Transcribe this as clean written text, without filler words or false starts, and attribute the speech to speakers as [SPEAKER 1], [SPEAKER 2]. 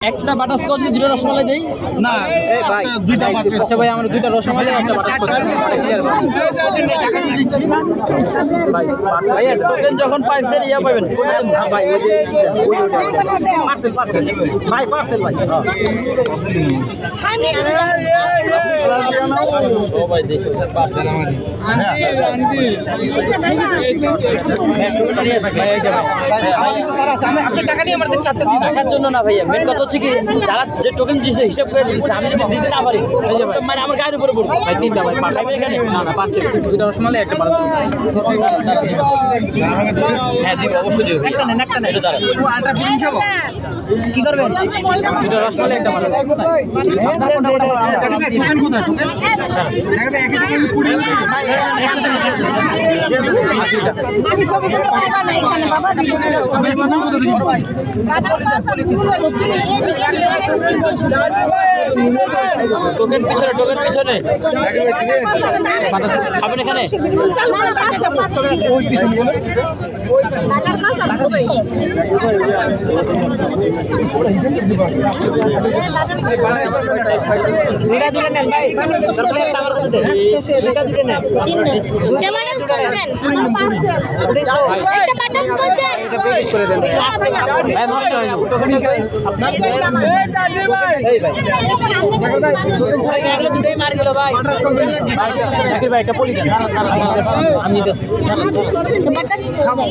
[SPEAKER 1] একটা বাটারস্কচ দুটো রসমালাই দেই
[SPEAKER 2] না
[SPEAKER 1] ভাই
[SPEAKER 2] দুইটা
[SPEAKER 1] আচ্ছা ভাই আমরা দুইটা রসমালাই একটা বাটারস্কচ
[SPEAKER 2] টাকা দিয়ে দিচ্ছি
[SPEAKER 1] ভাই ভাইয়া টোকেন যখন পাইছেন ইয়া পাবেন ভাই ওই যে পার্সেল পার্সেল ভাই পার্সেল ভাই ও ভাই দেখো পার্সেল আমাদের
[SPEAKER 2] আপনি টাকা নিয়ে আমাদের চারটা দিন
[SPEAKER 1] টাকার জন্য না ভাইয়া মেন কথা হচ্ছে কি যারা যে টোকেন দিছে হিসাব করে দিচ্ছে আমি যদি দিতে না পারি মানে আমার গায়ের উপরে পড়বো ভাই তিনটা ভাই পাঠাইবে এখানে না না পার্সেল দুইটা রসমালাই একটা পার্সেল হ্যাঁ দিব অবশ্যই দিব একটা নেন এটা দাঁড়া
[SPEAKER 2] আটা ফিলিং খাবো
[SPEAKER 1] কি করবেন দুইটা রসমালাই একটা পার্সেল টোকেন পিছনে খাবেন এখানে দুটাই মার গেল ভাই ভাই একটা পলি দেন আমি